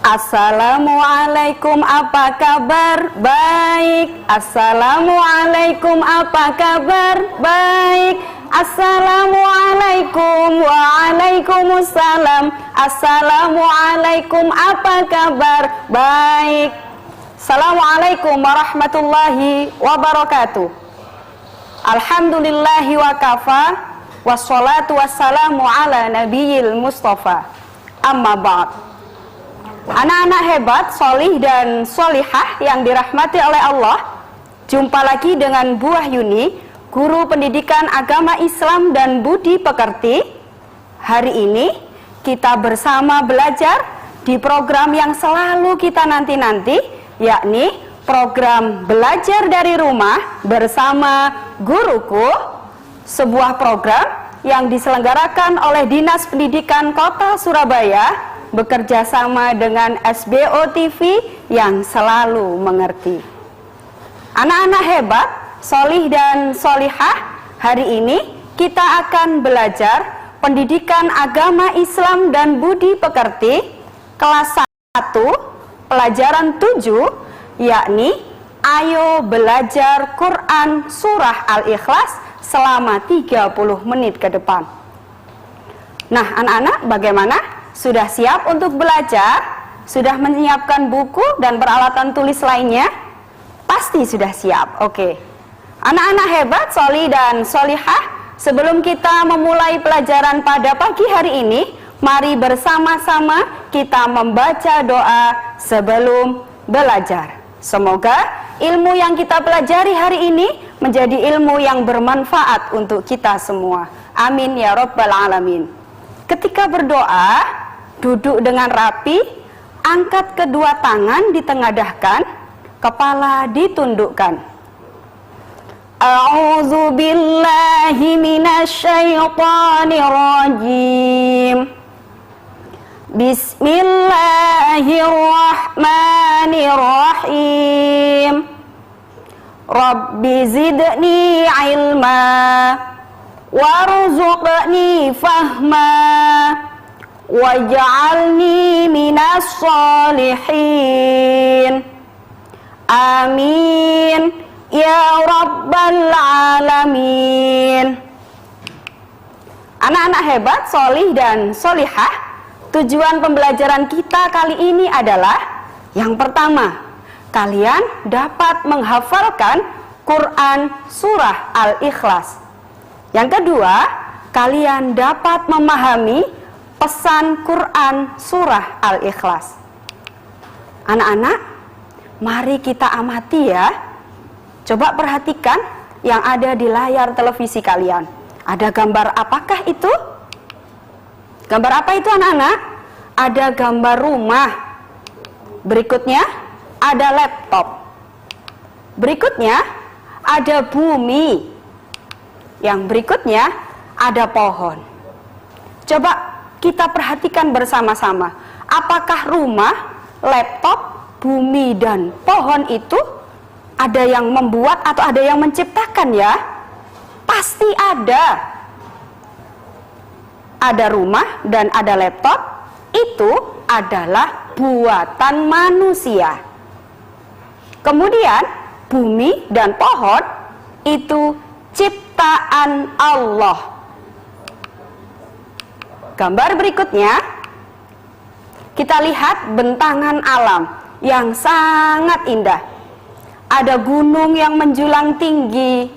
Assalamualaikum, apa kabar? Baik. Assalamualaikum, apa kabar? Baik. Assalamualaikum. Waalaikumsalam. Assalamualaikum, apa kabar? Baik. Assalamualaikum warahmatullahi wabarakatuh. Alhamdulillahi wa kafa. Wassalatu wassalamu ala nabiyil mustafa. Amma ba'd. Anak-anak hebat, solih dan solihah yang dirahmati oleh Allah, jumpa lagi dengan Bu Wahyuni, guru pendidikan agama Islam dan budi pekerti. Hari ini kita bersama belajar di program yang selalu kita nanti-nanti, yakni program belajar dari rumah bersama guruku, sebuah program yang diselenggarakan oleh Dinas Pendidikan Kota Surabaya bekerja sama dengan SBO TV yang selalu mengerti. Anak-anak hebat, solih dan solihah, hari ini kita akan belajar pendidikan agama Islam dan budi pekerti kelas 1, pelajaran 7, yakni ayo belajar Quran surah Al-Ikhlas selama 30 menit ke depan. Nah, anak-anak bagaimana? Sudah siap untuk belajar? Sudah menyiapkan buku dan peralatan tulis lainnya? Pasti sudah siap. Oke. Anak-anak hebat, solih dan solihah, sebelum kita memulai pelajaran pada pagi hari ini, mari bersama-sama kita membaca doa sebelum belajar. Semoga ilmu yang kita pelajari hari ini menjadi ilmu yang bermanfaat untuk kita semua. Amin ya rabbal alamin. Ketika berdoa, duduk dengan rapi, angkat kedua tangan ditengadahkan, kepala ditundukkan. A'udzu billahi minasyaitonir rajim. Bismillahirrahmanirrahim. Rabbi zidni ilma warzuqni fahma waj'alni minas sholihin. Amin ya rabbal alamin. Anak-anak hebat, solih dan solihah, tujuan pembelajaran kita kali ini adalah yang pertama, kalian dapat menghafalkan Quran surah Al-Ikhlas. Yang kedua, kalian dapat memahami pesan Quran surah Al-Ikhlas. Anak-anak, mari kita amati ya. Coba perhatikan yang ada di layar televisi kalian. Ada gambar apakah itu? Gambar apa itu anak-anak? Ada gambar rumah. Berikutnya ada laptop. Berikutnya ada bumi. Yang berikutnya ada pohon. Coba kita perhatikan bersama-sama. Apakah rumah, laptop, bumi, dan pohon itu ada yang membuat atau ada yang menciptakan ya? Pasti ada. Ada rumah dan ada laptop, itu adalah buatan manusia. Kemudian bumi dan pohon itu ciptaan Allah. Gambar berikutnya, kita lihat bentangan alam yang sangat indah. Ada gunung yang menjulang tinggi,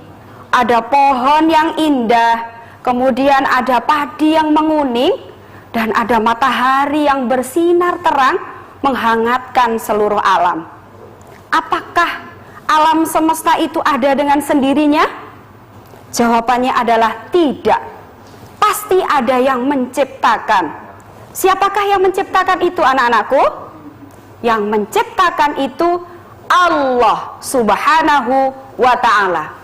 ada pohon yang indah, kemudian ada padi yang menguning, dan ada matahari yang bersinar terang menghangatkan seluruh alam. Apakah alam semesta itu ada dengan sendirinya? Jawabannya adalah tidak. Pasti ada yang menciptakan. Siapakah yang menciptakan itu anak-anakku? Yang menciptakan itu Allah subhanahu wa ta'ala.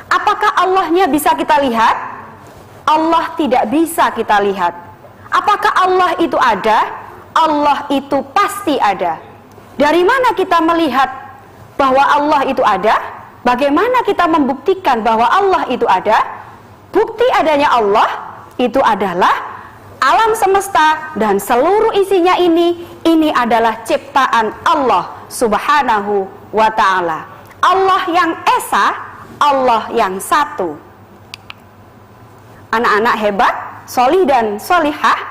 Apakah Allahnya bisa kita lihat? Allah tidak bisa kita lihat. Apakah Allah itu ada? Allah itu pasti ada. Dari mana kita melihat bahwa Allah itu ada? Bagaimana kita membuktikan bahwa Allah itu ada? Bukti adanya Allah itu adalah alam semesta dan seluruh isinya ini adalah ciptaan Allah Subhanahu wa ta'ala. Allah yang esa, Allah yang satu. Anak-anak hebat, solih dan solihah,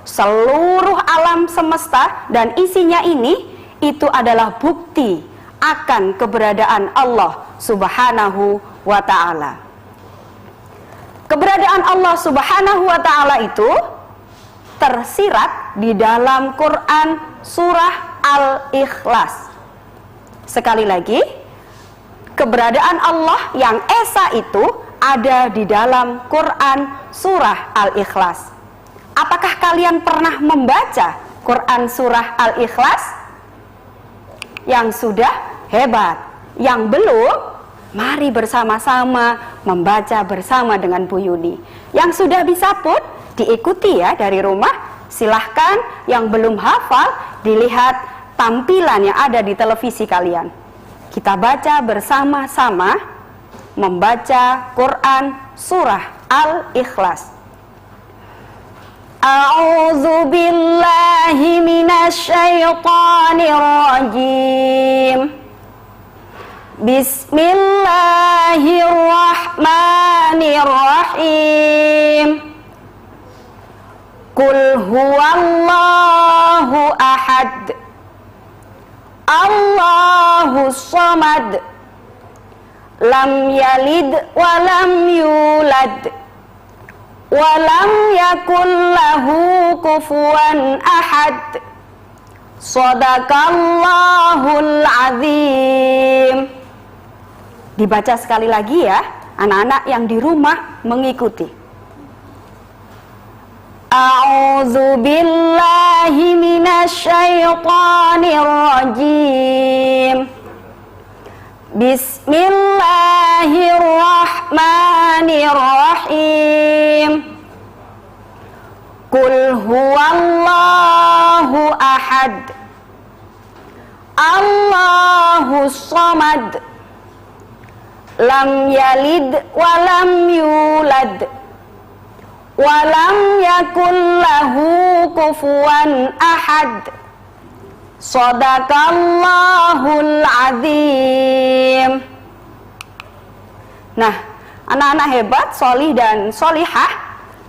seluruh alam semesta dan isinya itu adalah bukti akan keberadaan Allah Subhanahu wa ta'ala. Keberadaan Allah Subhanahu wa ta'ala itu tersirat di dalam Quran surah Al-Ikhlas. Sekali lagi, keberadaan Allah yang esa itu ada di dalam Quran surah Al-Ikhlas. Apakah kalian pernah membaca Quran surah Al-Ikhlas? Yang sudah hebat. Yang belum, mari bersama-sama membaca bersama dengan Bu Yuni. Yang sudah bisa pun diikuti ya dari rumah. Silahkan yang belum hafal dilihat tampilan yang ada di televisi kalian. Kita baca bersama-sama membaca Quran surah Al-Ikhlas. A'udzu billahi minasy syaithanir rajim. Bismillahirrahmanirrahim. Qul huwallahu ahad. Allahus samad. Lam yalid wa lam yulad. Wa lam yakul lahu kufuwan ahad. Shadaqallahul azim. Dibaca sekali lagi ya, anak-anak yang di rumah mengikuti. A'udzu billahi minasy syaithanir rajim. Bismillahirrahmanirrahim. Qul huwallahu ahad. Allahus samad. Lam yalid wa lam yulad. Walam yakul lahu kufuwan ahad. Shadaqallahul azim. Nah, anak-anak hebat, solih dan solihah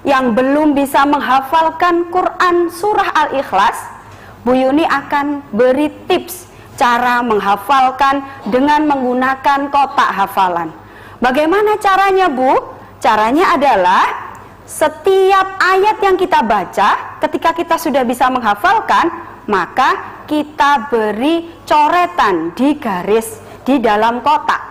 yang belum bisa menghafalkan Quran surah Al-Ikhlas, Bu Yuni akan beri tips cara menghafalkan dengan menggunakan kotak hafalan. Bagaimana caranya, Bu? Caranya adalah setiap ayat yang kita baca, ketika kita sudah bisa menghafalkan, maka kita beri coretan di garis di dalam kotak.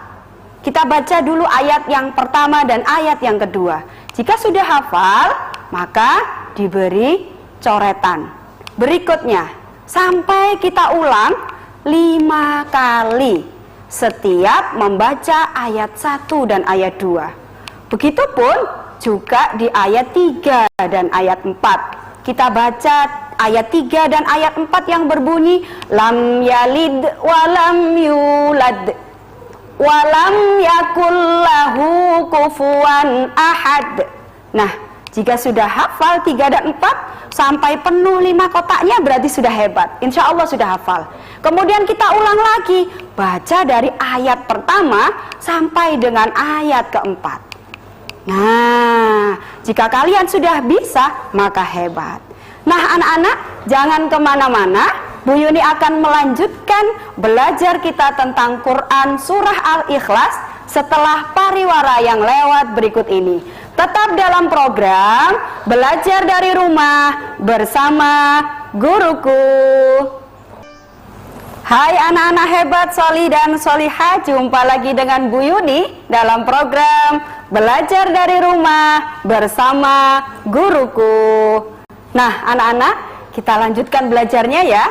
Kita baca dulu ayat yang pertama dan ayat yang kedua. Jika sudah hafal, maka diberi coretan. Berikutnya, sampai kita ulang 5 kali setiap membaca ayat 1 dan ayat 2. Begitupun juga di ayat 3 dan ayat 4. Kita baca ayat 3 dan ayat 4 yang berbunyi lam yalid walam yulad walam yakul lahu kufuwan ahad. Nah, jika sudah hafal 3 dan 4 sampai penuh 5 kotaknya berarti sudah hebat. Insya Allah sudah hafal. Kemudian kita ulang lagi, baca dari ayat pertama sampai dengan ayat keempat. Nah, jika kalian sudah bisa, maka hebat. Nah, anak-anak, jangan kemana-mana. Bu Yuni akan melanjutkan belajar kita tentang Quran surah Al-Ikhlas setelah pariwara yang lewat berikut ini. Tetap dalam program Belajar dari Rumah bersama Guruku. Hai anak-anak hebat, solih dan solihah, jumpa lagi dengan Bu Yuni dalam program Belajar dari Rumah bersama Guruku. Nah anak-anak, kita lanjutkan belajarnya ya.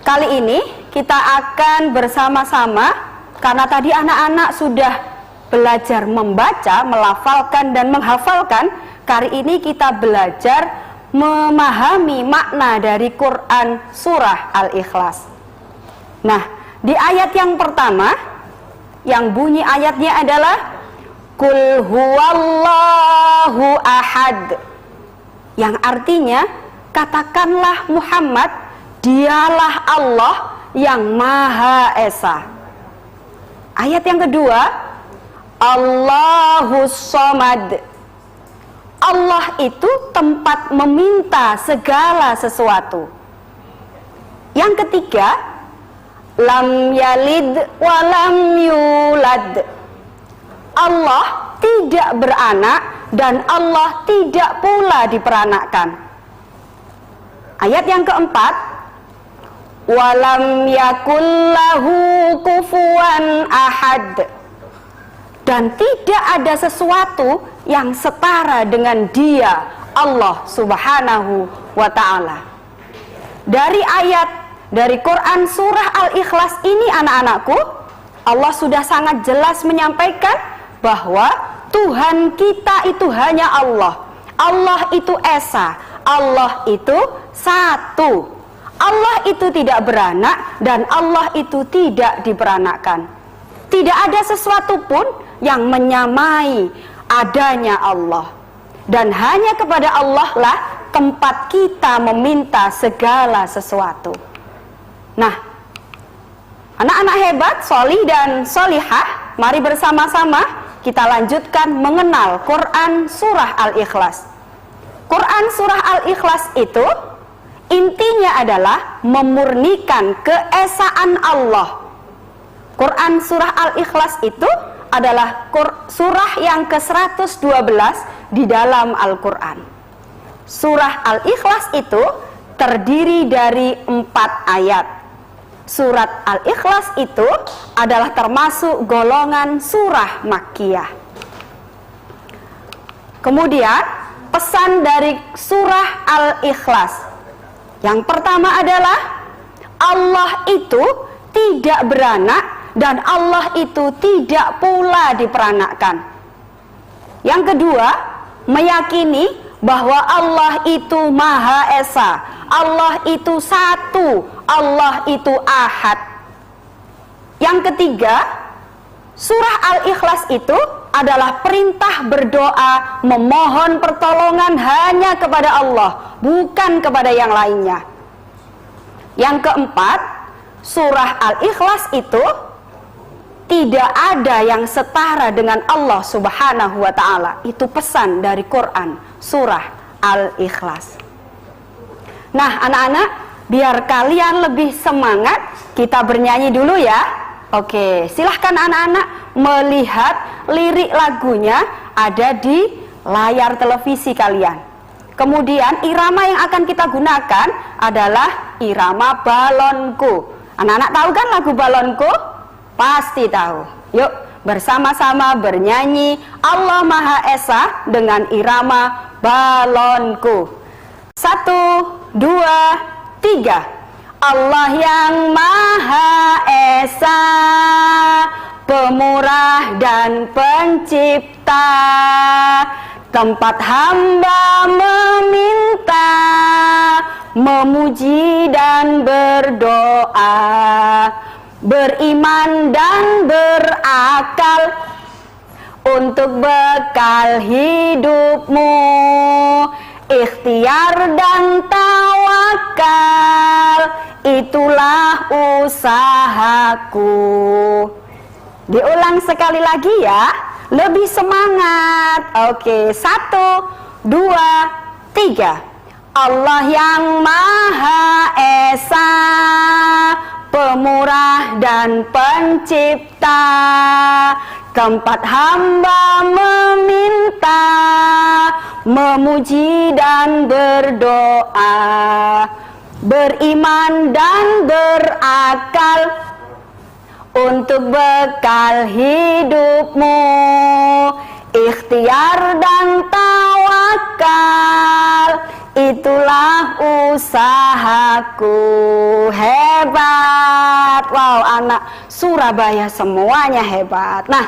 Kali ini kita akan bersama-sama, karena tadi anak-anak sudah belajar membaca, melafalkan dan menghafalkan. Kali ini kita belajar memahami makna dari Quran surah Al-Ikhlas. Nah, di ayat yang pertama, yang bunyi ayatnya adalah Qul huwallahu ahad. yang artinya katakanlah Muhammad, dialah Allah yang Maha Esa. Ayat yang kedua, Allahus Somad. Allah itu tempat meminta segala sesuatu. Yang ketiga, lam yalid walam yulad. Allah tidak beranak dan Allah tidak pula diperanakkan. Ayat yang keempat, walam yakullahu kufuwan ahad. Dan tidak ada sesuatu yang setara dengan Dia, Allah Subhanahu wa ta'ala. Dari ayat dari Quran surah Al-Ikhlas ini, anak-anakku, Allah sudah sangat jelas menyampaikan bahwa Tuhan kita itu hanya Allah. Allah itu Esa, Allah itu satu. Allah itu tidak beranak dan Allah itu tidak diperanakkan. Tidak ada sesuatu pun yang menyamai adanya Allah. Dan hanya kepada Allah lah tempat kita meminta segala sesuatu. Nah, anak-anak hebat, solih dan solihah, mari bersama-sama kita lanjutkan mengenal Quran surah Al-Ikhlas. Quran surah Al-Ikhlas itu intinya adalah memurnikan keesaan Allah. Quran surah Al-Ikhlas itu adalah surah yang ke-112 di dalam Al-Quran. Surah Al-Ikhlas itu terdiri dari 4 ayat. Surat Al-Ikhlas itu adalah termasuk golongan surah Makkiyah. Kemudian pesan dari surah Al-Ikhlas. Yang pertama adalah Allah itu tidak beranak dan Allah itu tidak pula diperanakkan. Yang kedua, meyakini bahwa Allah itu Maha Esa, Allah itu satu, Allah itu ahad. Yang ketiga, surah Al-Ikhlas itu adalah perintah berdoa, memohon pertolongan hanya kepada Allah, bukan kepada yang lainnya. Yang keempat, surah Al-Ikhlas itu tidak ada yang setara dengan Allah Subhanahu wa ta'ala. Itu pesan dari Quran surah Al-Ikhlas. Nah, anak-anak, biar kalian lebih semangat, kita bernyanyi dulu ya. Oke, silahkan anak-anak melihat lirik lagunya ada di layar televisi kalian. Kemudian irama yang akan kita gunakan adalah irama Balonku. Anak-anak tahu kan lagu Balonku? Pasti tahu. Yuk bersama-sama bernyanyi Allah Maha Esa dengan irama Balonku. 1, 2, 3. Allah yang Maha Esa, pemurah dan pencipta, tempat hamba meminta, memuji dan berdoa, beriman dan berakal untuk bekal hidupmu, ikhtiar dan tawakal, itulah usahaku. Diulang sekali lagi ya, lebih semangat. Oke, 1, 2, 3. Allah yang Maha Esa, pemurah dan pencipta, tempat hamba meminta, memuji dan berdoa, beriman dan berakal untuk bekal hidupmu, ikhtiar dan tawakal, itulah usahaku. Hebat. Wow, anak Surabaya semuanya hebat. Nah,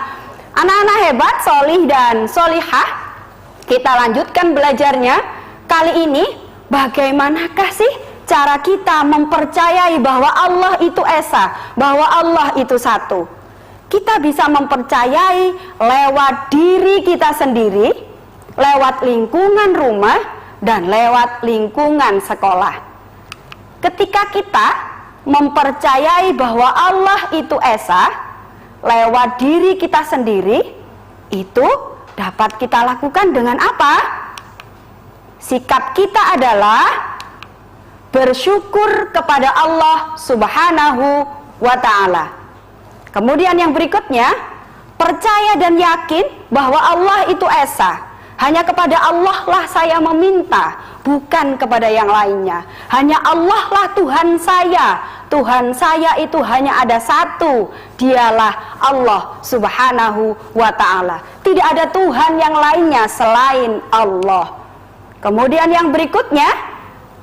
anak-anak hebat, solih dan solihah, kita lanjutkan belajarnya. Kali ini bagaimanakah sih cara kita mempercayai bahwa Allah itu Esa, bahwa Allah itu satu? Kita bisa mempercayai lewat diri kita sendiri, lewat lingkungan rumah, dan lewat lingkungan sekolah. Ketika kita mempercayai bahwa Allah itu esa lewat diri kita sendiri, itu dapat kita lakukan dengan apa? Sikap kita adalah bersyukur kepada Allah Subhanahu wa ta'ala. Kemudian yang berikutnya, percaya dan yakin bahwa Allah itu esa. Hanya kepada Allah lah saya meminta, bukan kepada yang lainnya. Hanya Allah lah Tuhan saya. Tuhan saya itu hanya ada satu, dialah Allah Subhanahu wa ta'ala. Tidak ada Tuhan yang lainnya selain Allah. Kemudian yang berikutnya,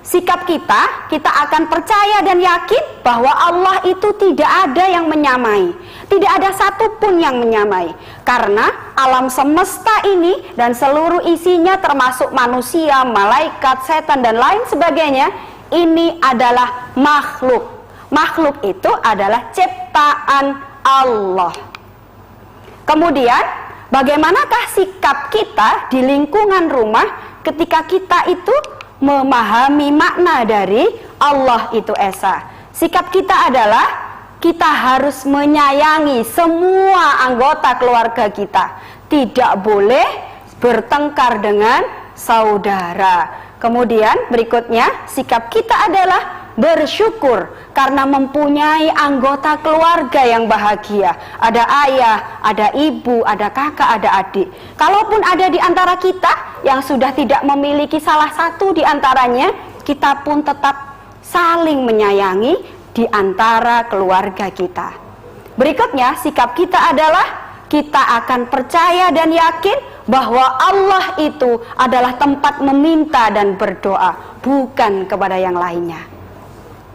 sikap kita akan percaya dan yakin bahwa Allah itu tidak ada yang menyamai. Tidak ada satupun yang menyamai. Karena alam semesta ini dan seluruh isinya termasuk manusia, malaikat, setan dan lain sebagainya, ini adalah makhluk. Makhluk itu adalah ciptaan Allah. Kemudian, bagaimanakah sikap kita di lingkungan rumah ketika kita itu memahami makna dari Allah itu esa? Sikap kita adalah kita harus menyayangi semua anggota keluarga kita. Tidak boleh bertengkar dengan saudara. Kemudian berikutnya, sikap kita adalah bersyukur karena mempunyai anggota keluarga yang bahagia. Ada ayah, ada ibu, ada kakak, ada adik. Kalaupun ada di antara kita yang sudah tidak memiliki salah satu di antaranya, kita pun tetap saling menyayangi di antara keluarga kita. Berikutnya, sikap kita adalah kita akan percaya dan yakin bahwa Allah itu adalah tempat meminta dan berdoa, bukan kepada yang lainnya.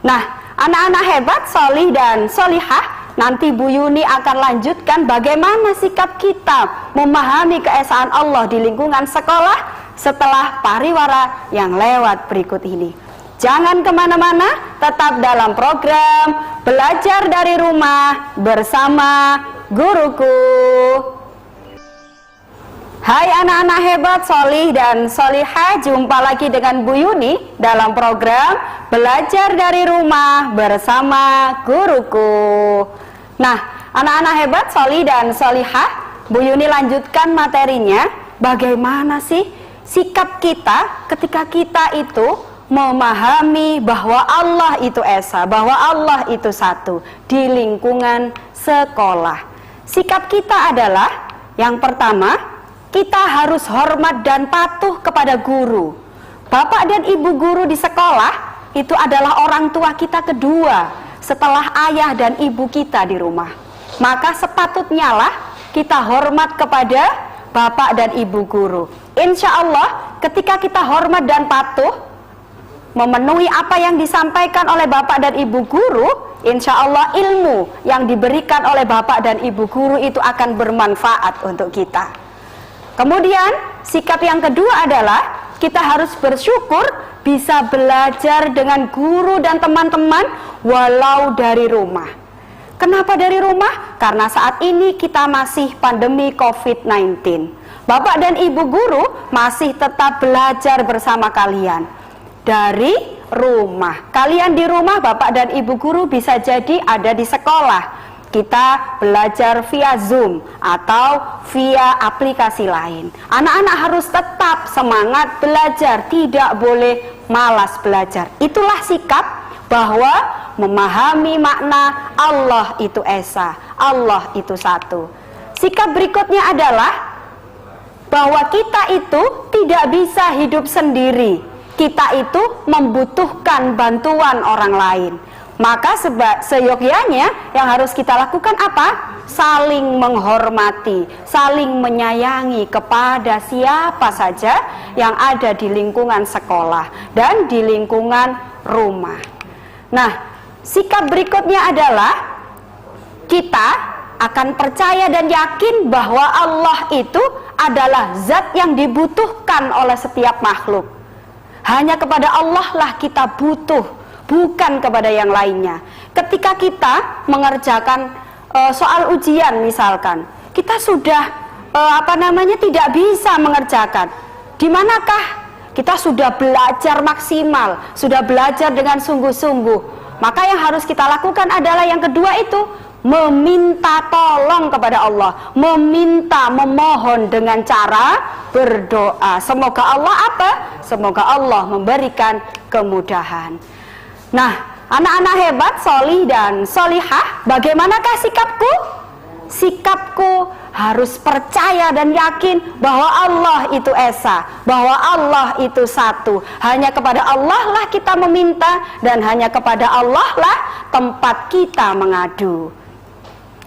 Nah, anak-anak hebat, solih dan solihah, nanti Bu Yuni akan lanjutkan bagaimana sikap kita memahami keesaan Allah di lingkungan sekolah setelah pariwara yang lewat berikut ini. Jangan kemana-mana, tetap dalam program Belajar dari Rumah bersama Guruku. Hai anak-anak hebat, solih dan solihah, jumpa lagi dengan Bu Yuni dalam program Belajar dari Rumah bersama Guruku. Nah, anak-anak hebat, solih dan solihah, Bu Yuni lanjutkan materinya. Bagaimana sih sikap kita ketika kita itu memahami bahwa Allah itu esa, bahwa Allah itu satu di lingkungan sekolah. Sikap kita adalah yang pertama, kita harus hormat dan patuh kepada guru. Bapak dan ibu guru di sekolah itu adalah orang tua kita kedua setelah ayah dan ibu kita di rumah. Maka sepatutnya lah kita hormat kepada bapak dan ibu guru. Insya Allah ketika kita hormat dan patuh, memenuhi apa yang disampaikan oleh bapak dan ibu guru, insya Allah ilmu yang diberikan oleh bapak dan ibu guru itu akan bermanfaat untuk kita. Kemudian sikap yang kedua adalah kita harus bersyukur bisa belajar dengan guru dan teman-teman walau dari rumah. Kenapa dari rumah? Karena saat ini kita masih pandemi COVID-19. Bapak dan ibu guru masih tetap belajar bersama kalian dari rumah. Kalian di rumah, bapak dan ibu guru bisa jadi ada di sekolah. Kita belajar via Zoom atau via aplikasi lain. Anak-anak harus tetap semangat belajar, tidak boleh malas belajar. Itulah sikap bahwa memahami makna Allah itu esa, Allah itu satu. Sikap berikutnya adalah bahwa kita itu tidak bisa hidup sendiri. Kita itu membutuhkan bantuan orang lain. Maka seyogyanya yang harus kita lakukan apa? Saling menghormati, saling menyayangi kepada siapa saja yang ada di lingkungan sekolah dan di lingkungan rumah. Nah, sikap berikutnya adalah kita akan percaya dan yakin bahwa Allah itu adalah zat yang dibutuhkan oleh setiap makhluk. Hanya kepada Allah lah kita butuh, bukan kepada yang lainnya. Ketika kita mengerjakan soal ujian misalkan, kita sudah tidak bisa mengerjakan. Di manakah kita sudah belajar maksimal, sudah belajar dengan sungguh-sungguh. Maka yang harus kita lakukan adalah yang kedua itu, meminta tolong kepada Allah, memohon dengan cara berdoa. Semoga Allah apa? Semoga Allah memberikan kemudahan. Nah, anak-anak hebat, solih dan solihah, bagaimanakah sikapku? Sikapku harus percaya dan yakin bahwa Allah itu esa, bahwa Allah itu satu. Hanya kepada Allah lah kita meminta, dan hanya kepada Allah lah tempat kita mengadu.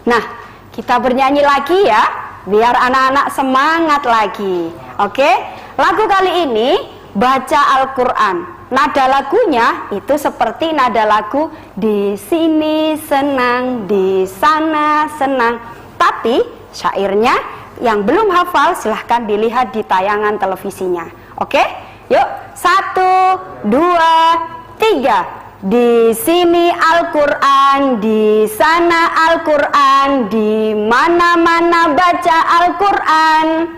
Nah, kita bernyanyi lagi ya, biar anak-anak semangat lagi. Oke, lagu kali ini baca Al-Quran. Nada lagunya itu seperti nada lagu di sini senang, di sana senang. Tapi syairnya yang belum hafal silahkan dilihat di tayangan televisinya. Oke, yuk 1, 2, 3. Di sini Al-Quran, di sana Al-Quran, di mana-mana baca Al-Quran.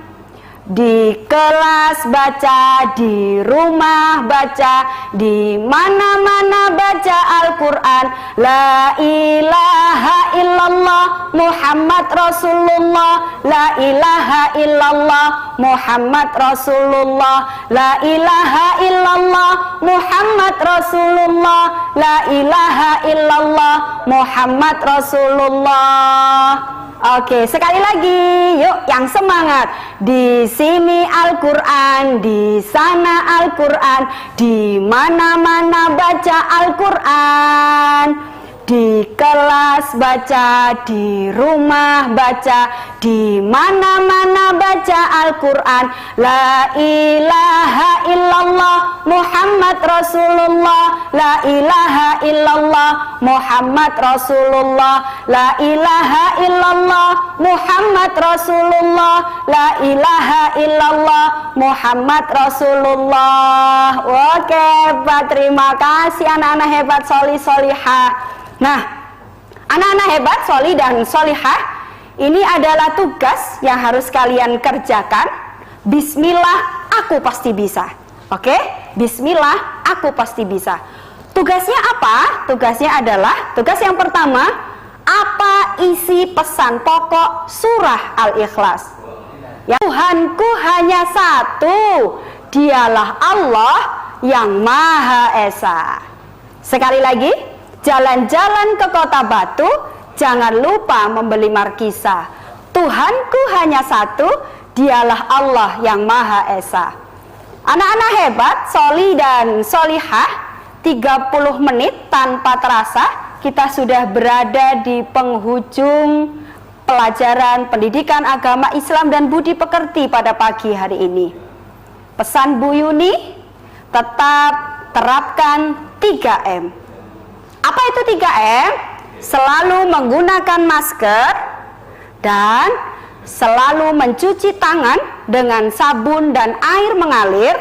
Di kelas baca, di rumah baca, di mana-mana baca Al-Quran. La ilaha illallah Muhammad Rasulullah, la ilaha illallah Muhammad Rasulullah, la ilaha illallah Muhammad Rasulullah, la ilaha illallah Muhammad Rasulullah. Oke, sekali lagi, yuk yang semangat. Di sini Al-Quran, di sana Al-Quran, di mana-mana baca Al-Quran. Di kelas baca, di rumah baca, di mana-mana baca Al-Quran. La ilaha illallah Muhammad Rasulullah, la ilaha illallah Muhammad Rasulullah, la ilaha illallah Muhammad Rasulullah, la ilaha illallah Muhammad Rasulullah. Oke, Pak, terima kasih anak-anak hebat solih solihah. Nah, anak-anak hebat, solih dan solihah, ini adalah tugas yang harus kalian kerjakan. Bismillah, aku pasti bisa. Oke? Bismillah, aku pasti bisa. Tugasnya apa? Tugasnya adalah, tugas yang pertama, apa isi pesan pokok surah Al-Ikhlas? Ya, Tuhanku hanya satu, dialah Allah yang Maha Esa. Sekali lagi, jalan-jalan ke Kota Batu, jangan lupa membeli markisa. Tuhanku hanya satu, dialah Allah yang Maha Esa. Anak-anak hebat, solih dan solihah, 30 menit tanpa terasa kita sudah berada di penghujung pelajaran pendidikan agama Islam dan budi pekerti pada pagi hari ini. Pesan Bu Yuni, tetap terapkan 3M. Apa itu 3M? Selalu menggunakan masker dan selalu mencuci tangan dengan sabun dan air mengalir,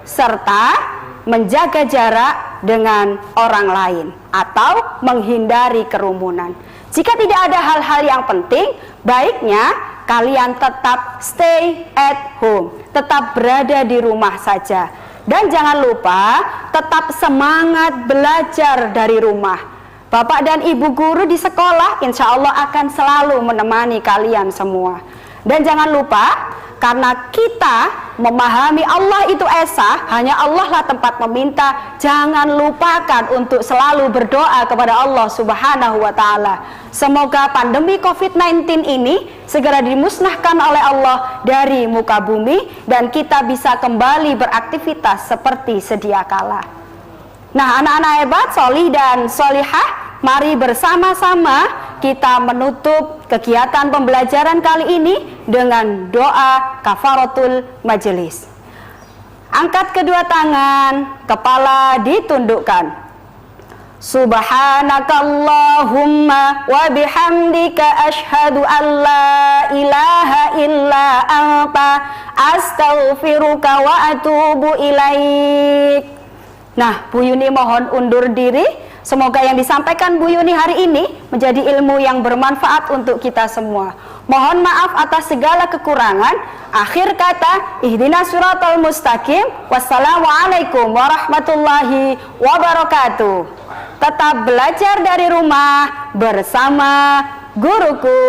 serta menjaga jarak dengan orang lain atau menghindari kerumunan. Jika tidak ada hal-hal yang penting, baiknya kalian tetap stay at home, tetap berada di rumah saja. Dan jangan lupa tetap semangat belajar dari rumah. Bapak dan ibu guru di sekolah insya Allah akan selalu menemani kalian semua. Dan jangan lupa, karena kita memahami Allah itu esa, hanya Allah lah tempat meminta. Jangan lupakan untuk selalu berdoa kepada Allah Subhanahu wa Ta'ala. Semoga pandemi COVID-19 ini segera dimusnahkan oleh Allah dari muka bumi dan kita bisa kembali beraktivitas seperti sedia kala. Nah, anak-anak hebat, solih dan solihah, mari bersama-sama kita menutup kegiatan pembelajaran kali ini dengan doa kafaratul majelis. Angkat kedua tangan, kepala ditundukkan. Subhanakallahumma wa bihamdika asyhadu an la ilaha illa anta astaghfiruka wa atubu ilaik. Nah, Bu Yuni mohon undur diri. Semoga yang disampaikan Bu Yuni hari ini menjadi ilmu yang bermanfaat untuk kita semua. Mohon maaf atas segala kekurangan. Akhir kata, ihdinas siratal mustaqim. Wassalamualaikum warahmatullahi wabarakatuh. Tetap belajar dari rumah bersama guruku.